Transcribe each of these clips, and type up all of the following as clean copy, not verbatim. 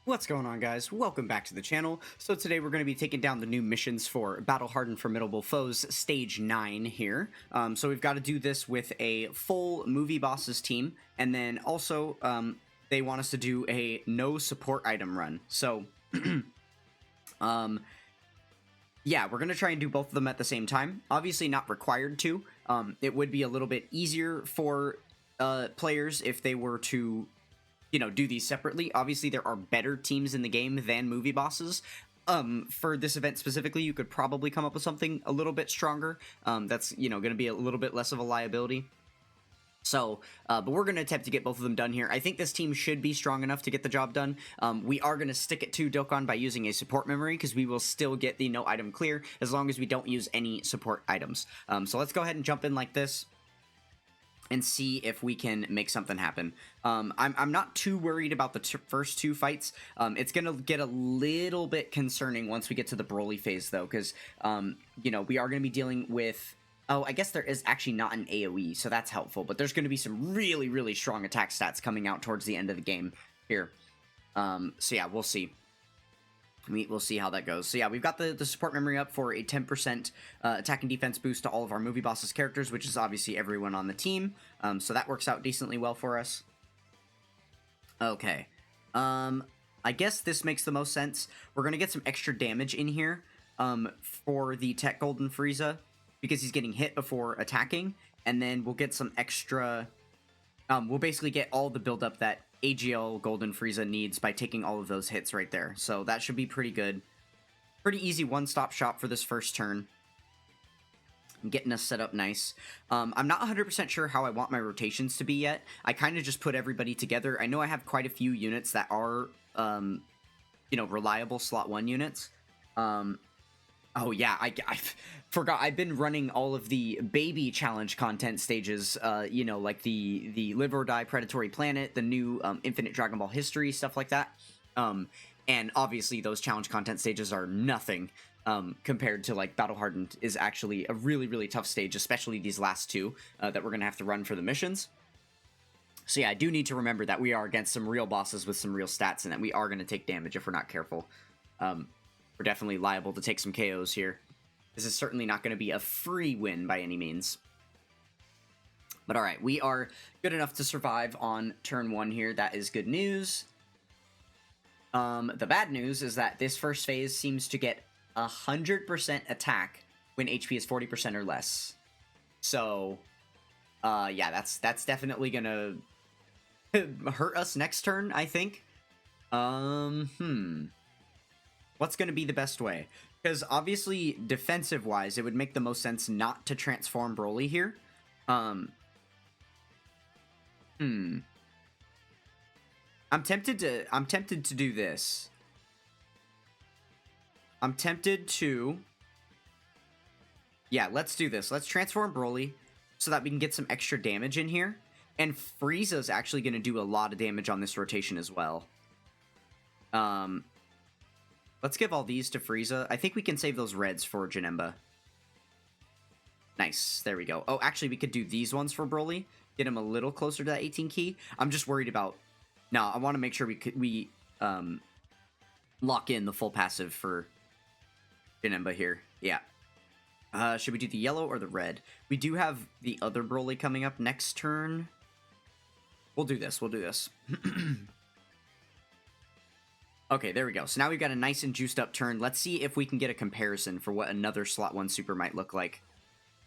What's going on, guys? Welcome back to the channel. So today we're going to be taking down the new missions for Battle-Hardened Formidable Foes Stage 9 here. So we've got to do this with a full movie bosses team, and then also they want us to do a no support item run. So, yeah, we're going to try and do both of them at the same time. Obviously not required to. It would be a little bit easier for players if they were to do these separately. Obviously, there are better teams in the game than movie bosses. For this event specifically, you could probably come up with something a little bit stronger. That's, going to be a little bit less of a liability. So, but we're going to attempt to get both of them done here. I think this team should be strong enough to get the job done. We are going to stick it to Dokkan by using a support memory, because we will still get the no item clear as long as we don't use any support items. So let's go ahead and jump in like this and see if we can make something happen. I'm not too worried about the first two fights. It's going to get a little bit concerning once we get to the Broly phase, though, because, we are going to be dealing with... Oh, I guess there is actually not an AoE, so that's helpful, but there's going to be some really, really strong attack stats coming out towards the end of the game here. So yeah, we'll see. We'll see how that goes. So yeah, we've got the support memory up for a 10% attack and defense boost to all of our movie bosses characters, which is obviously everyone on the team. So that works out decently well for us. Okay. I guess this makes the most sense. We're going to get some extra damage in here for the Tech Golden Frieza, because he's getting hit before attacking. And then we'll get some extra... we'll basically get all the buildup that AGL Golden Frieza needs by taking all of those hits right there. So that should be pretty good. Pretty easy one-stop shop for this first turn. Getting us set up nice. I'm not 100% sure how I want my rotations to be yet. I kind of just put everybody together. I know I have quite a few units that are, reliable slot 1 units. Oh yeah, I forgot. I've been running all of the baby challenge content stages, like the Live or Die Predatory Planet, the new Infinite Dragon Ball History, stuff like that. And obviously those challenge content stages are nothing compared to, like, Battle Hardened is actually a really, really tough stage, especially these last two that we're going to have to run for the missions. So yeah, I do need to remember that we are against some real bosses with some real stats, and that we are going to take damage if we're not careful. We're definitely liable to take some KOs here. This is certainly not going to be a free win by any means. But alright, we are good enough to survive on turn 1 here. That is good news. The bad news is that this first phase seems to get 100% attack when HP is 40% or less. So, yeah, that's definitely going to hurt us next turn, I think. What's going to be the best way? Because obviously, defensive-wise, it would make the most sense not to transform Broly here. I'm tempted to do this. I'm tempted to... Yeah, let's do this. Let's transform Broly so that we can get some extra damage in here. And Frieza's actually going to do a lot of damage on this rotation as well. Let's give all these to Frieza. I think we can save those reds for Janemba. Nice. There we go. Oh, actually, we could do these ones for Broly. Get him a little closer to that 18 key. I'm just worried about... No, I want to make sure we lock in the full passive for Janemba here. Yeah. Should we do the yellow or the red? We do have the other Broly coming up next turn. We'll do this. We'll do this. Okay, there we go. So now we've got a nice and juiced up turn. Let's see if we can get a comparison for what another slot 1 super might look like.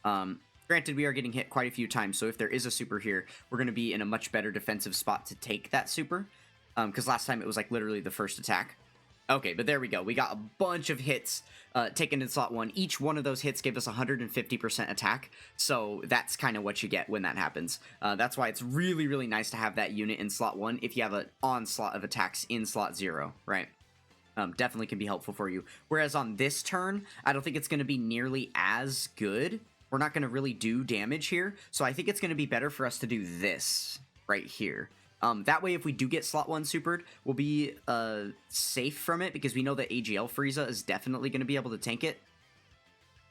Granted, we are getting hit quite a few times, so if there is a super here, we're going to be in a much better defensive spot to take that super. Because last time it was like literally the first attack. Okay, but there we go. We got a bunch of hits taken in slot 1. Each one of those hits gave us 150% attack, so that's kind of what you get when that happens. That's why it's really, really nice to have that unit in slot 1 if you have an onslaught of attacks in slot 0, right? Definitely can be helpful for you. Whereas on this turn, I don't think it's going to be nearly as good. We're not going to really do damage here, so I think it's going to be better for us to do this right here. That way, if we do get slot 1 supered, we'll be safe from it, because we know that AGL Frieza is definitely going to be able to tank it.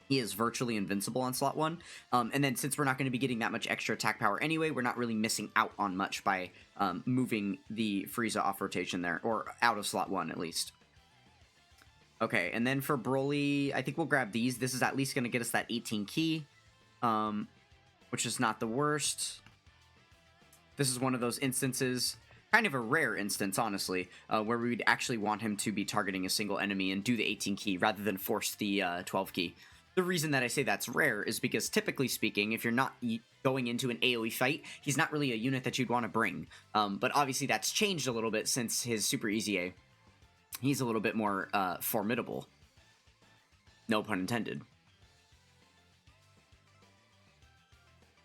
He is virtually invincible on slot 1. And then since we're not going to be getting that much extra attack power anyway, we're not really missing out on much by moving the Frieza off rotation there, or out of slot 1 at least. Okay, and then for Broly, I think we'll grab these. This is at least going to get us that 18 key, which is not the worst. This is one of those instances, kind of a rare instance, honestly, where we would actually want him to be targeting a single enemy and do the 18 key rather than force the 12 key. The reason that I say that's rare is because, typically speaking, if you're not going into an AoE fight, he's not really a unit that you'd want to bring. But obviously that's changed a little bit since his Super Easy A. He's a little bit more formidable. No pun intended.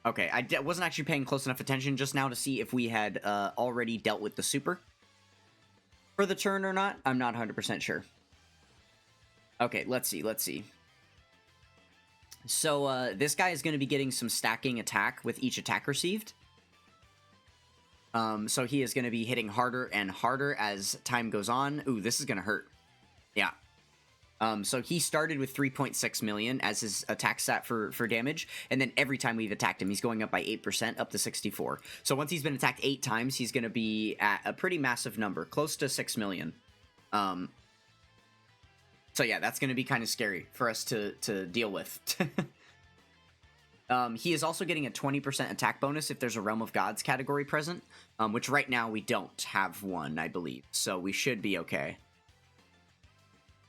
Okay, I wasn't actually paying close enough attention just now to see if we had already dealt with the Super for the turn or not. I'm not 100% sure. Okay, let's see. So, this guy is going to be getting some stacking attack with each attack received. So he is going to be hitting harder and harder as time goes on. Ooh, this is going to hurt. Yeah. So he started with 3.6 million as his attack stat for damage, and then every time we've attacked him, he's going up by 8%, up to 64. So once he's been attacked 8 times, he's going to be at a pretty massive number, close to 6 million. So yeah, that's going to be kind of scary for us to deal with. He is also getting a 20% attack bonus if there's a Realm of Gods category present, which right now we don't have one, I believe. So we should be okay.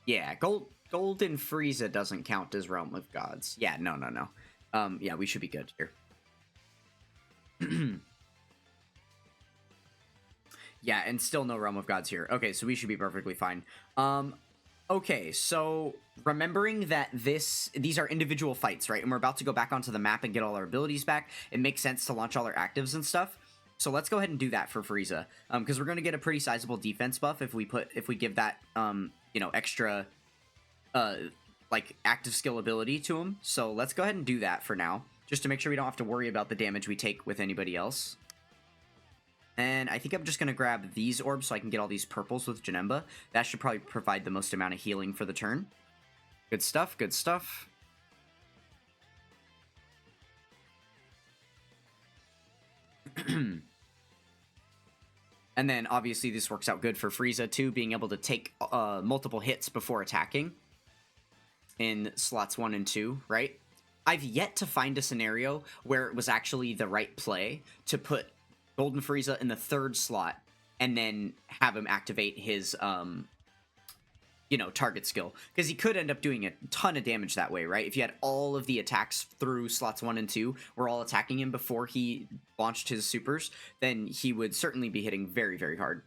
Yeah, Golden Frieza doesn't count as Realm of Gods. Yeah, no. Yeah, we should be good here. Yeah, and still no Realm of Gods here. Okay, so we should be perfectly fine. Okay, so remembering that these are individual fights, right? And we're about to go back onto the map and get all our abilities back. It makes sense to launch all our actives and stuff. So let's go ahead and do that for Frieza, because we're going to get a pretty sizable defense buff if we give that you know, extra like active skill ability to him. So let's go ahead and do that for now, just to make sure we don't have to worry about the damage we take with anybody else. And I think I'm just going to grab these orbs so I can get all these purples with Janemba. That should probably provide the most amount of healing for the turn. Good stuff, good stuff. And then, obviously, this works out good for Frieza, too, being able to take multiple hits before attacking in slots 1 and 2, right? I've yet to find a scenario where it was actually the right play to put Golden Frieza in the 3rd slot and then have him activate his, you know, target skill. Because he could end up doing a ton of damage that way, right? If you had all of the attacks through slots 1 and 2 were all attacking him before he launched his supers, then he would certainly be hitting very, very hard.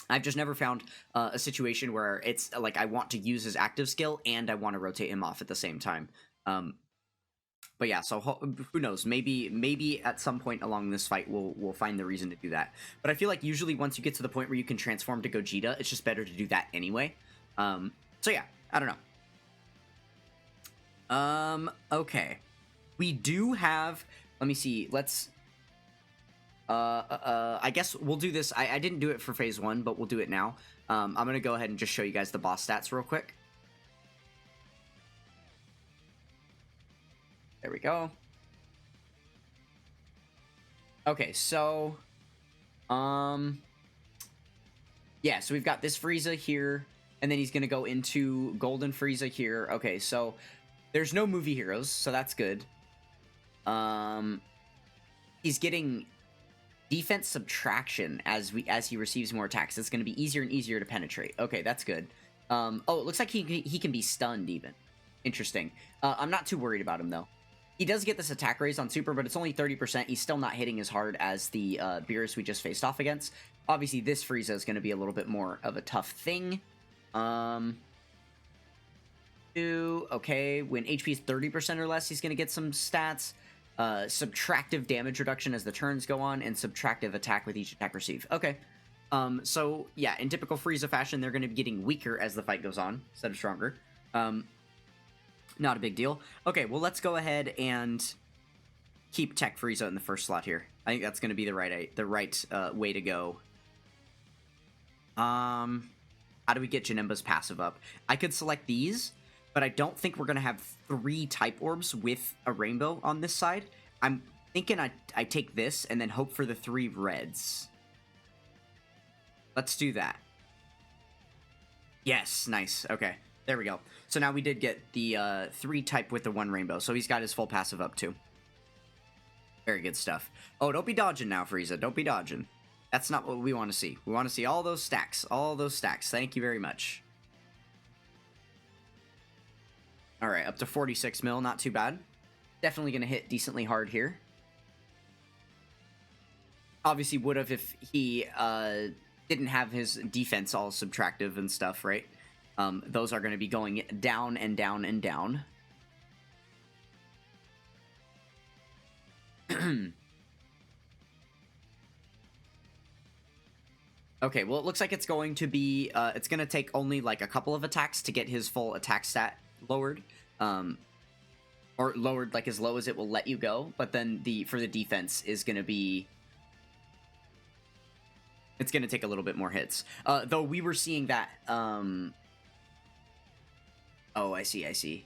I've just never found a situation where it's like I want to use his active skill and I want to rotate him off at the same time. But yeah, so who knows? Maybe at some point along this fight we'll find the reason to do that. But I feel like usually once you get to the point where you can transform to Gogeta, it's just better to do that anyway. So yeah, I don't know. Okay. We do have, let me see, let's, I guess we'll do this. I didn't do it for phase 1, but we'll do it now. I'm gonna go ahead and just show you guys the boss stats real quick. There we go. Okay, so, yeah, so we've got this Frieza here, and then he's gonna go into Golden Frieza here. Okay, so there's no movie heroes, so that's good. He's getting defense subtraction as he receives more attacks. It's gonna be easier and easier to penetrate. Okay, that's good. Oh, it looks like he can be stunned even. Interesting. I'm not too worried about him though. He does get this attack raise on Super, but it's only 30%. He's still not hitting as hard as the Beerus we just faced off against. Obviously, this Frieza is going to be a little bit more of a tough thing. Okay, when HP is 30% or less, he's going to get some stats. Subtractive damage reduction as the turns go on, and subtractive attack with each attack received. Okay. So, yeah, in typical Frieza fashion, they're going to be getting weaker as the fight goes on, instead of stronger. Not a big deal. Okay, well, let's go ahead and keep Tech Frieza in the first slot here. I think that's going to be the right way to go. How do we get Janemba's passive up? I could select these, but I don't think we're going to have 3 type orbs with a rainbow on this side. I'm thinking I take this and then hope for the 3 reds. Let's do that. Yes, nice. Okay, there we go. So now we did get the 3 type with the 1 rainbow, so he's got his full passive up too. Very good stuff. Oh, don't be dodging now, Frieza. Don't be dodging. That's not what we want to see. We want to see all those stacks. All those stacks. Thank you very much. Alright, up to 46 mil. Not too bad. Definitely going to hit decently hard here. Obviously would have if he didn't have his defense all subtractive and stuff, right? Those are going to be going down and down and down. Okay, well, it looks like it's going to be, it's going to take only, like, a couple of attacks to get his full attack stat lowered. Or lowered, like, as low as it will let you go. But then for the defense is going to be... It's going to take a little bit more hits. Though we were seeing that, Oh, I see, I see.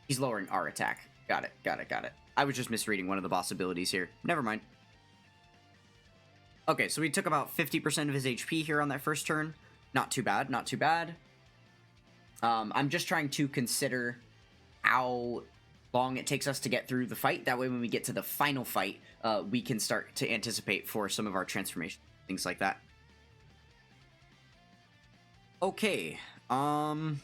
He's lowering our attack. Got it, got it, got it. I was just misreading one of the boss abilities here. Never mind. Okay, so we took about 50% of his HP here on that first turn. Not too bad, not too bad. I'm just trying to consider how long it takes us to get through the fight. That way when we get to the final fight, we can start to anticipate for some of our transformation, things like that. Okay, I'm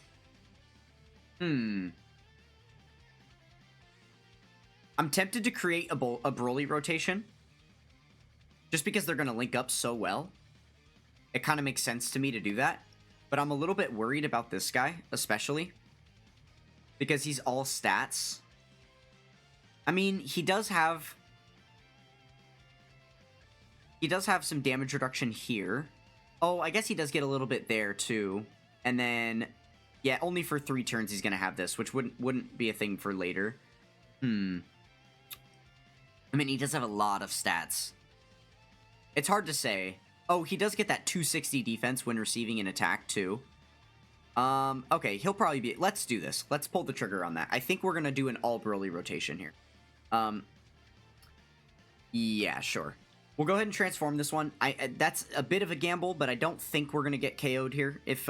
tempted to create a Broly rotation. Just because they're going to link up so well. It kind of makes sense to me to do that. But I'm a little bit worried about this guy, especially. Because he's all stats. I mean, he does have some damage reduction here. Oh, I guess he does get a little bit there, too. And then, yeah, only for 3 turns he's going to have this, which wouldn't be a thing for later. I mean, he does have a lot of stats. It's hard to say. Oh, he does get that 260 defense when receiving an attack, too. Okay, he'll probably be... Let's do this. Let's pull the trigger on that. I think we're going to do an all Broly rotation here. Yeah, sure. We'll go ahead and transform this one. That's a bit of a gamble, but I don't think we're going to get KO'd here. If,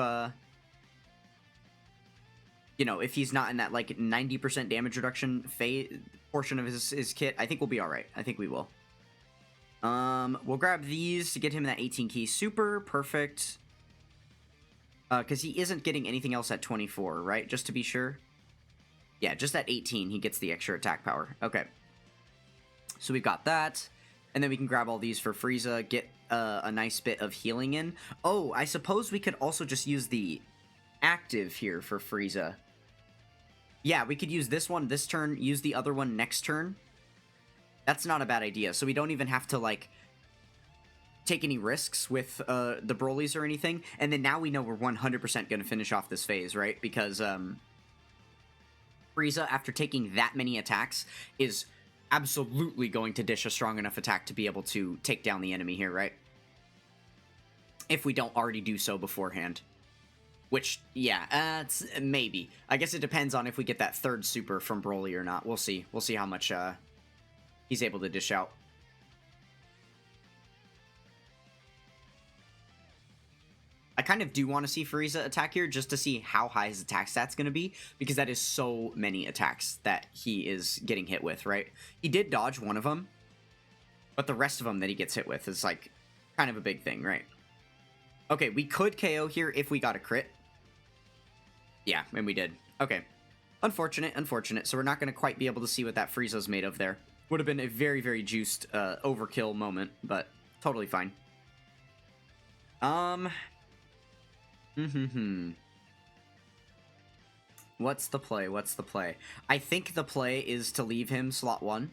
you know, if he's not in that, like, 90% damage reduction portion of his kit, I think we'll be alright. I think we will. We'll grab these to get him that 18 key super. Perfect. Because he isn't getting anything else at 24, right? Just to be sure. Yeah, just at 18, he gets the extra attack power. Okay. So we've got that. And then we can grab all these for Frieza, get a nice bit of healing in. Oh, I suppose we could also just use the active here for Frieza. Yeah, we could use this one this turn, use the other one next turn. That's not a bad idea, so we don't even have to, like, take any risks with the Brolys or anything. And then now we know we're 100% going to finish off this phase, right? Because Frieza, after taking that many attacks, is absolutely going to dish a strong enough attack to be able to take down the enemy here, right? If we don't already do so beforehand. Which, yeah, it's maybe. I guess it depends on if we get that 3rd super from Broly or not. We'll see. We'll see how much... he's able to dish out. I kind of do want to see Frieza attack here just to see how high his attack stat's going to be, because that is so many attacks that he is getting hit with, right? He did dodge one of them, but the rest of them that he gets hit with is, like, kind of a big thing, right? Okay, we could KO here if we got a crit. Yeah, and we did. Okay. Unfortunate, unfortunate. So we're not going to quite be able to see what that Frieza's made of there. Would have been a very, very juiced overkill moment, but totally fine. What's the play? What's the play? I think the play is to leave him slot 1.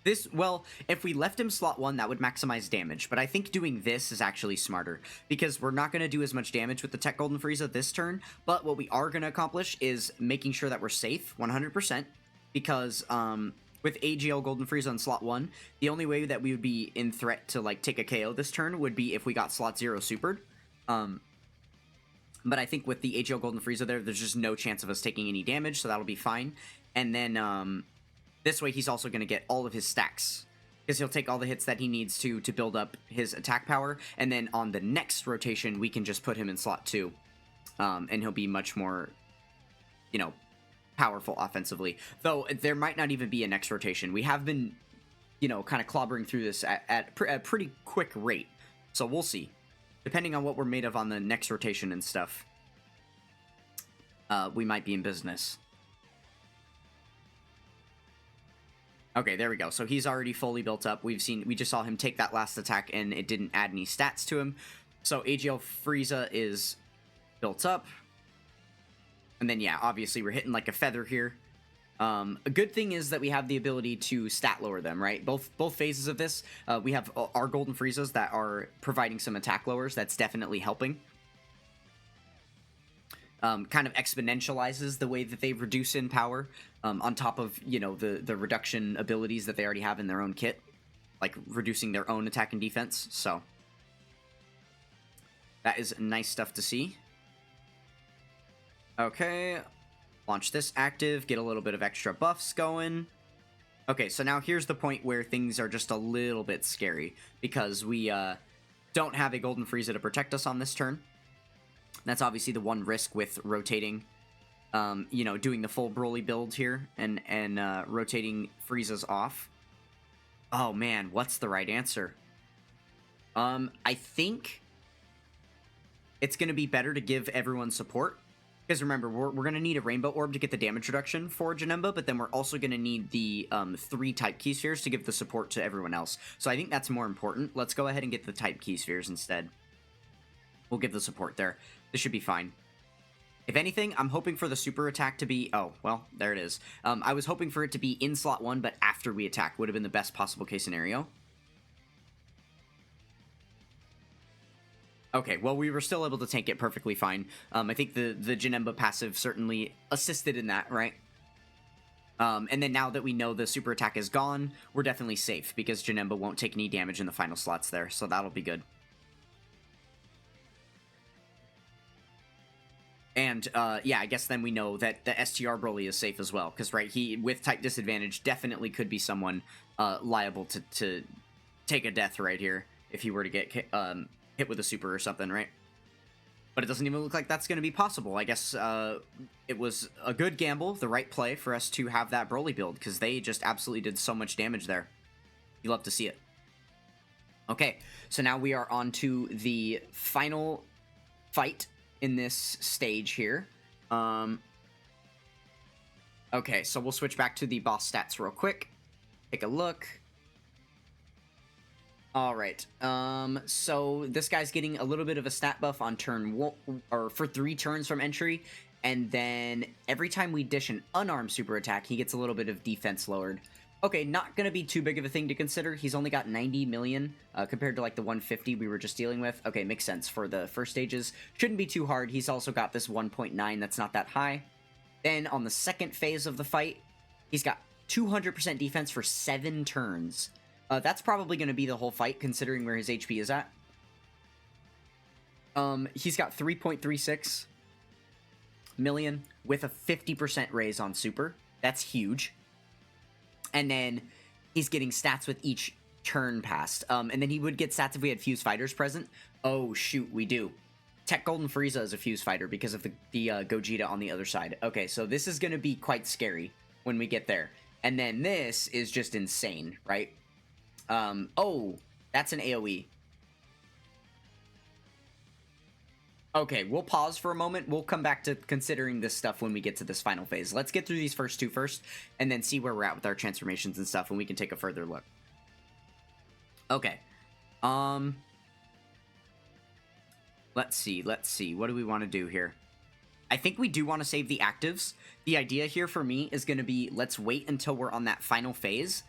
This, well, if we left him slot 1, that would maximize damage, but I think doing this is actually smarter, because we're not going to do as much damage with the Tech Golden Frieza this turn, but what we are going to accomplish is making sure that we're safe 100%, because with AGL Golden Frieza on slot 1, the only way that we would be in threat to, like, take a KO this turn would be if we got slot 0 supered. But I think with the HO Golden Frieza there's just no chance of us taking any damage, so that'll be fine. And then this way he's also going to get all of his stacks, because he'll take all the hits that he needs to build up his attack power, and then on the next rotation we can just put him in slot 2, and he'll be much more, you know, powerful offensively. Though there might not even be a next rotation. We have been, you know, kind of clobbering through this at a pretty quick rate, so we'll see. Depending on what we're made of on the next rotation and stuff, we might be in business. Okay, there we go. So he's already fully built up. We just saw him take that last attack, and it didn't add any stats to him. So AGL Frieza is built up. And then, yeah, obviously we're hitting like a feather here. A good thing is that we have the ability to stat lower them, right? Both phases of this, we have our Golden Friezas that are providing some attack lowers. That's definitely helping. Kind of exponentializes the way that they reduce in power, on top of, you know, the reduction abilities that they already have in their own kit, like reducing their own attack and defense. So that is nice stuff to see. Okay, launch this active, get a little bit of extra buffs going. Okay, so now here's the point where things are just a little bit scary, because we don't have a Golden Frieza to protect us on this turn. That's obviously the one risk with rotating, you know, doing the full Broly build here and rotating Frieza's off. Oh man, what's the right answer? I think it's going to be better to give everyone support. Because remember, we're going to need a Rainbow Orb to get the damage reduction for Janemba, but then we're also going to need the 3 Type Key Spheres to give the support to everyone else. So I think that's more important. Let's go ahead and get the Type Key Spheres instead. We'll give the support there. This should be fine. If anything, I'm hoping for the super attack to be... Oh, well, there it is. I was hoping for it to be in slot 1, but after we attack would have been the best possible case scenario. Okay, well, we were still able to tank it perfectly fine. I think the Janemba passive certainly assisted in that, right? And then now that we know the super attack is gone, we're definitely safe, because Janemba won't take any damage in the final slots there, so that'll be good. And, yeah, I guess then we know that the STR Broly is safe as well, because, right, he, with type disadvantage, definitely could be someone liable to take a death right here, if he were to get hit with a super or something, right? But it doesn't even look like that's going to be possible. I guess it was a good gamble, the right play for us to have that Broly build, because they just absolutely did so much damage there. You love to see it. Okay, so now we are on to the final fight in this stage here. Okay, so we'll switch back to the boss stats real quick. Take a look. Alright, so this guy's getting a little bit of a stat buff on turn 1, or for 3 turns from entry, and then every time we dish an unarmed super attack, he gets a little bit of defense lowered. Okay, not gonna be too big of a thing to consider. He's only got 90 million, compared to like the 150 we were just dealing with. Okay, makes sense for the first stages. Shouldn't be too hard. He's also got this 1.9 that's not that high. Then on the second phase of the fight, he's got 200% defense for 7 turns. That's probably going to be the whole fight, considering where his HP is at. He's got 3.36 million with a 50% raise on super. That's huge. And then he's getting stats with each turn passed. And then he would get stats if we had Fuse Fighters present. Oh, shoot, we do. Tech Golden Frieza is a Fuse Fighter because of the Gogeta on the other side. Okay, so this is going to be quite scary when we get there. And then this is just insane, right? Oh, that's an AoE. Okay, we'll pause for a moment. We'll come back to considering this stuff when we get to this final phase. Let's get through these first 2 first, and then see where we're at with our transformations and stuff, and we can take a further look. Okay. Let's see. What do we want to do here? I think we do want to save the actives. The idea here for me is going to be, let's wait until we're on that final phase.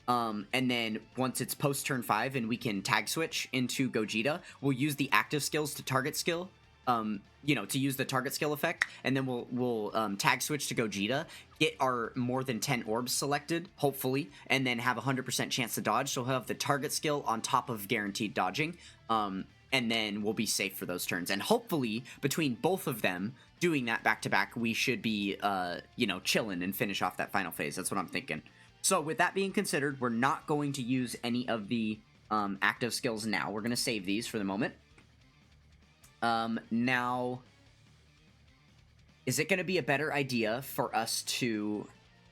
And then once it's post turn 5 and we can tag switch into Gogeta, we'll use the active skills to target skill, you know, to use the target skill effect, and then we'll tag switch to Gogeta, get our more than 10 orbs selected, hopefully, and then have a 100% chance to dodge, so we'll have the target skill on top of guaranteed dodging. and then we'll be safe for those turns. And hopefully, between both of them doing that back-to-back, we should be, you know, chilling and finish off that final phase. That's what I'm thinking. So with that being considered, we're not going to use any of the active skills now. We're going to save these for the moment. Now, is it going to be a better idea for us to...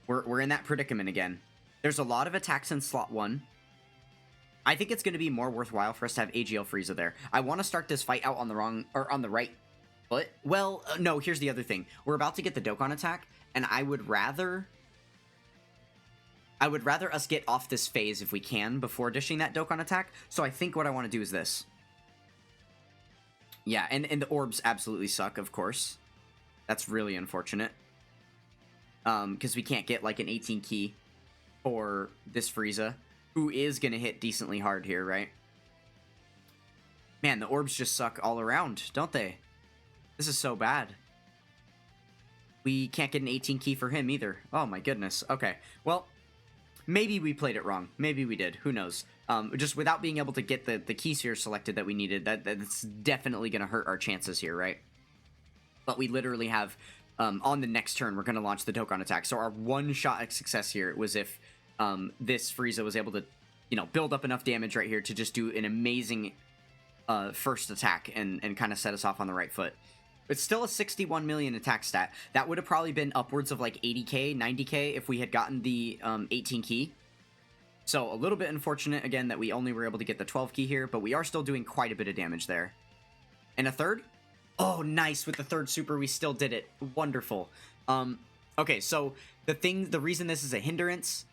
We're in that predicament again. There's a lot of attacks in slot 1. I think it's going to be more worthwhile for us to have AGL Frieza there. I want to start this fight out on the wrong, or on the right foot. Well, no, here's the other thing. We're about to get the Dokkan attack, and I would rather us get off this phase if we can before dishing that Dokkan attack. So I think what I want to do is this. Yeah, and the orbs absolutely suck, of course. That's really unfortunate. Because we can't get like an 18 key for this Frieza, who is going to hit decently hard here, right? Man, the orbs just suck all around, don't they? This is so bad. We can't get an 18 key for him either. Oh my goodness. Okay, well, maybe we played it wrong. Maybe we did. Who knows? Just without being able to get the key sphere selected that we needed, that's definitely going to hurt our chances here, right? But we literally have, on the next turn, we're going to launch the Dokkan attack. So our one shot at success here was if this Frieza was able to, you know, build up enough damage right here to just do an amazing first attack and kind of set us off on the right foot. It's still a 61 million attack stat. That would have probably been upwards of like 80k, 90k if we had gotten the 18 key. So a little bit unfortunate, again, that we only were able to get the 12 key here, but we are still doing quite a bit of damage there. And a third? Oh, nice. With the third super, we still did it. Wonderful. Okay, so the reason this is a hindrance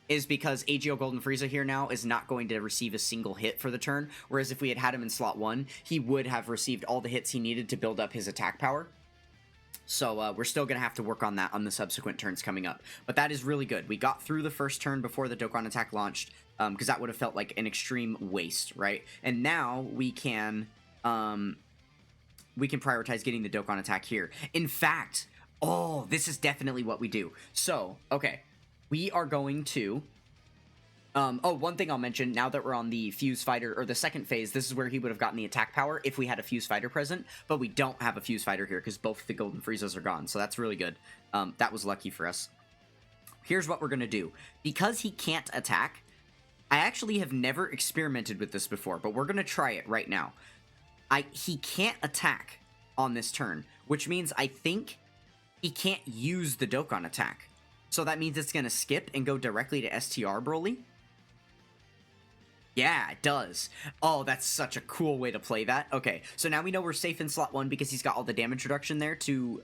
is because AGO Golden Frieza here now is not going to receive a single hit for the turn, whereas if we had him in slot 1, he would have received all the hits he needed to build up his attack power. So we're still going to have to work on that on the subsequent turns coming up. But that is really good. We got through the first turn before the Dokkan attack launched, because that would have felt like an extreme waste, right? And now we can prioritize getting the Dokkan attack here. In fact, oh, this is definitely what we do. So, okay. We are going to... oh, one thing I'll mention, now that we're on the Fuse Fighter, or the second phase, this is where he would have gotten the attack power if we had a Fuse Fighter present, but we don't have a Fuse Fighter here because both the Golden Friezas are gone, so that's really good. That was lucky for us. Here's what we're going to do. Because he can't attack, I actually have never experimented with this before, but we're going to try it right now. He can't attack on this turn, which means I think he can't use the Dokkan attack. So that means it's going to skip and go directly to STR Broly? Yeah, it does. Oh, that's such a cool way to play that. Okay, so now we know we're safe in slot 1 because he's got all the damage reduction there to,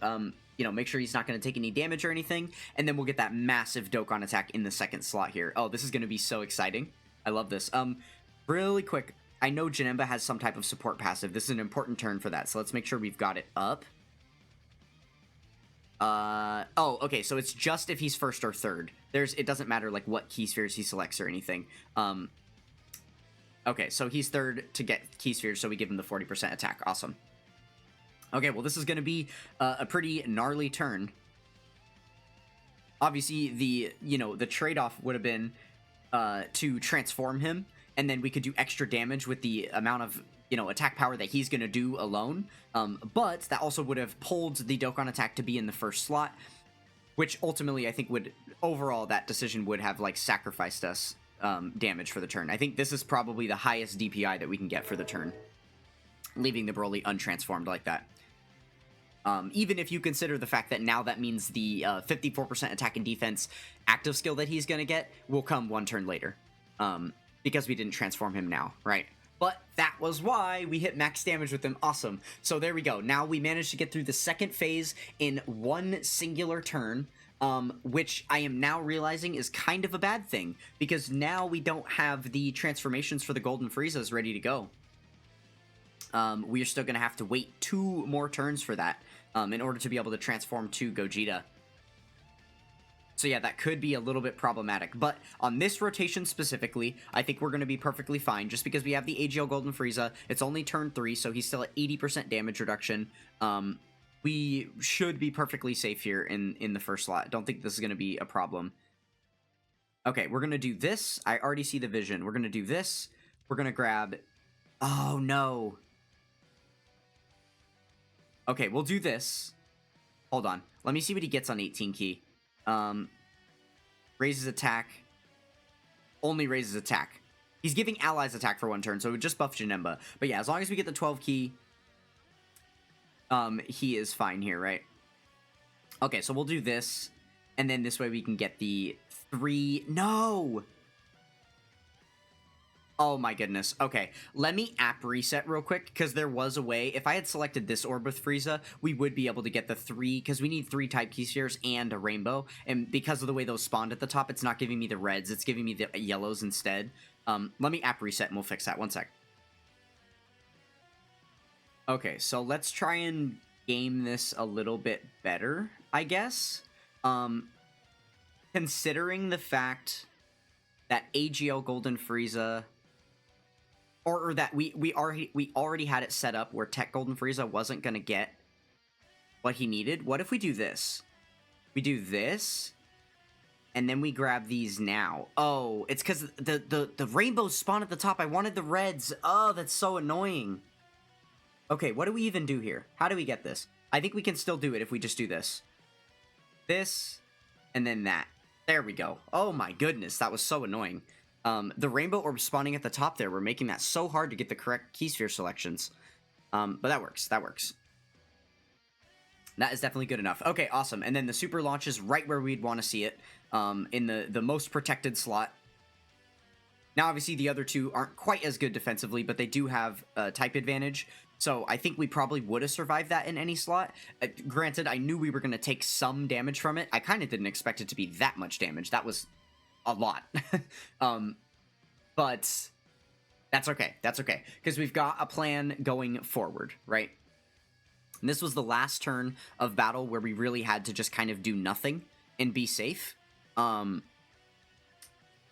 you know, make sure he's not going to take any damage or anything. And then we'll get that massive Dokkan attack in the second slot here. Oh, this is going to be so exciting. I love this. Really quick, I know Janemba has some type of support passive. This is an important turn for that, so let's make sure we've got it up. Oh, okay, so it's just if he's first or third. It doesn't matter, like, what key spheres he selects or anything. Okay, so he's third to get key spheres, so we give him the 40% attack. Awesome. Okay, well, this is going to be a pretty gnarly turn. Obviously, the trade-off would have been to transform him, and then we could do extra damage with the amount of, attack power that he's going to do alone. But that also would have pulled the Dokkan attack to be in the first slot, which ultimately I think would, overall, that decision would have, like, sacrificed us damage for the turn. I think this is probably the highest DPI that we can get for the turn, leaving the Broly untransformed like that. Even if you consider the fact that now that means the 54% attack and defense active skill that he's going to get will come one turn later, because we didn't transform him now, right? But that was why we hit max damage with him. Awesome. So there we go. Now we managed to get through the second phase in one singular turn, which I am now realizing is kind of a bad thing, because now we don't have the transformations for the Golden Friezas ready to go. We are still going to have to wait 2 more turns for that, in order to be able to transform to Gogeta. So yeah, that could be a little bit problematic, but on this rotation specifically, I think we're going to be perfectly fine, just because we have the AGL Golden Frieza. It's only turn 3, so he's still at 80% damage reduction. We should be perfectly safe here in the first slot. Don't think this is going to be a problem. Okay, we're going to do this. I already see the vision. We're going to do this. We're going to grab Oh, no. Okay, we'll do this. Hold on. Let me see what he gets on 18 key. Raises attack. Only raises attack. He's giving allies attack for 1 turn, so it would just buff Janemba. But yeah, as long as we get the 12 key, he is fine here, right? Okay, so we'll do this, and then this way we can get the 3... No! Oh my goodness. Okay, let me app reset real quick, because there was a way. If I had selected this orb with Frieza, we would be able to get the 3, because we need 3 type key spheres and a rainbow, and because of the way those spawned at the top, it's not giving me the reds, it's giving me the yellows instead. Let me app reset and we'll fix that. 1 sec. Okay, so let's try and game this a little bit better, I guess. Considering the fact that AGL Golden Frieza... Or that we already had it set up where Tech Golden Frieza wasn't going to get what he needed. What if we do this? We do this, and then we grab these now. Oh, it's because the rainbows spawn at the top. I wanted the reds. Oh, that's so annoying. Okay, what do we even do here? How do we get this? I think we can still do it if we just do this. This, and then that. There we go. Oh my goodness, that was so annoying. The rainbow orb spawning at the top there, we're making that so hard to get the correct key sphere selections. But that works, that works. That is definitely good enough. Okay, awesome. And then the super launches right where we'd want to see it, in the most protected slot. Now, obviously, the other two aren't quite as good defensively, but they do have type advantage. So I think we probably would have survived that in any slot. Granted, I knew we were going to take some damage from it. I kind of didn't expect it to be that much damage. That was a lot. But that's okay. That's okay. Because we've got a plan going forward, right? And this was the last turn of battle where we really had to just kind of do nothing and be safe.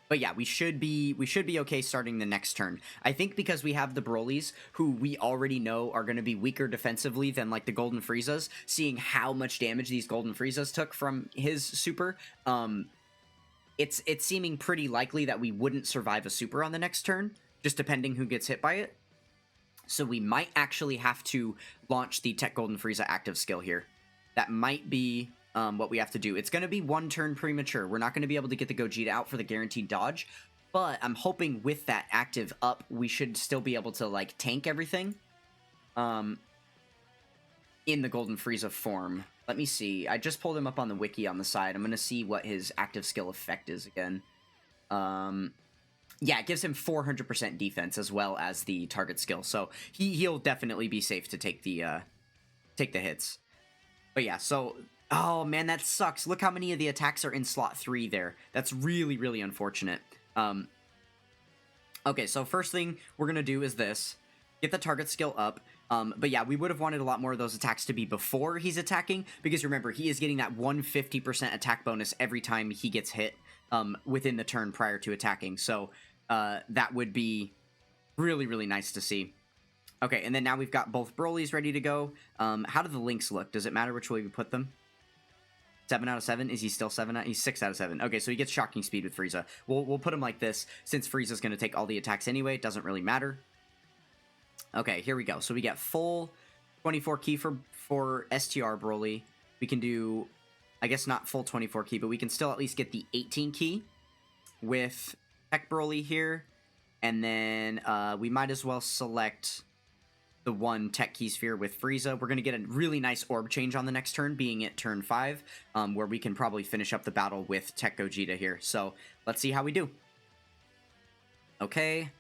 But yeah, we should be okay starting the next turn. I think because we have the Brolys, who we already know are going to be weaker defensively than like the Golden Friezas, seeing how much damage these Golden Friezas took from his super, it's seeming pretty likely that we wouldn't survive a super on the next turn, just depending who gets hit by it. So we might actually have to launch the Tech Golden Frieza active skill here. That might be what we have to do. It's going to be 1 turn premature. We're not going to be able to get the Gogeta out for the guaranteed dodge, but I'm hoping with that active up, we should still be able to like tank everything in the Golden Frieza form. Let me see. I just pulled him up on the wiki on the side. I'm going to see what his active skill effect is again. Yeah, it gives him 400% defense as well as the target skill. So he'll definitely be safe to take the hits. But yeah, so... Oh, man, that sucks. Look how many of the attacks are in slot 3 there. That's really, really unfortunate. Okay, so first thing we're going to do is this. Get the target skill up. But yeah, we would have wanted a lot more of those attacks to be before he's attacking, because remember, he is getting that 150% attack bonus every time he gets hit within the turn prior to attacking. So that would be really, really nice to see. Okay, and then now we've got both Brolys ready to go. How do the links look? Does it matter which way we put them? 7 out of 7? Is he still 7 out? He's 6 out of 7. Okay, so he gets shocking speed with Frieza. We'll put him like this. Since Frieza's going to take all the attacks anyway, it doesn't really matter. Okay, here we go. So we get full 24 key for STR Broly. We can do, I guess not full 24 key, but we can still at least get the 18 key with Tech Broly here. And then we might as well select the 1 Tech Key Sphere with Frieza. We're going to get a really nice orb change on the next turn, being at turn 5, where we can probably finish up the battle with Tech Gogeta here. So let's see how we do. Okay.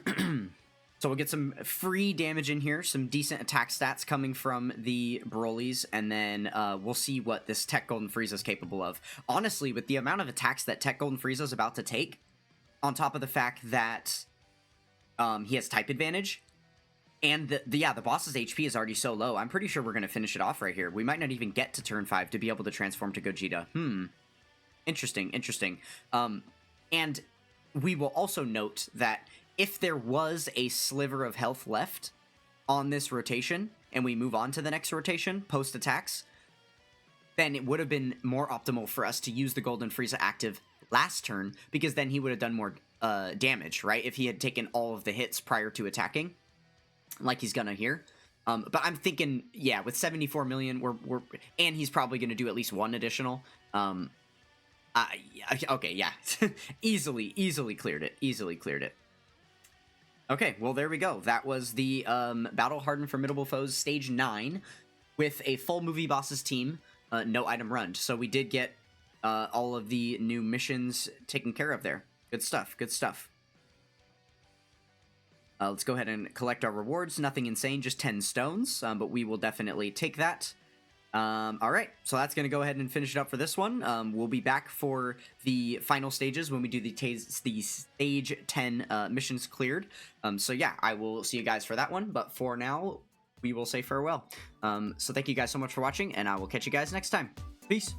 So we'll get some free damage in here, some decent attack stats coming from the Brolys, and then we'll see what this Tech Golden Frieza is capable of. Honestly, with the amount of attacks that Tech Golden Frieza is about to take, on top of the fact that he has type advantage, and the boss's HP is already so low, I'm pretty sure we're going to finish it off right here. We might not even get to turn 5 to be able to transform to Gogeta. Interesting, interesting. And we will also note that if there was a sliver of health left on this rotation, and we move on to the next rotation, post-attacks, then it would have been more optimal for us to use the Golden Frieza active last turn, because then he would have done more damage, right? If he had taken all of the hits prior to attacking, like he's gonna here. But I'm thinking, yeah, with 74 million, and he's probably gonna do at least one additional. Okay, yeah, easily cleared it. Okay, well, there we go. That was the Battle Hardened Formidable Foes Stage 9 with a full movie bosses team, no item run. So we did get all of the new missions taken care of there. Good stuff, good stuff. Let's go ahead and collect our rewards. Nothing insane, just 10 stones, but we will definitely take that. All right, so that's going to go ahead and finish it up for this one. We'll be back for the final stages when we do the stage 10 missions cleared. So yeah, I will see you guys for that one, but for now, we will say farewell. So thank you guys so much for watching, and I will catch you guys next time. Peace!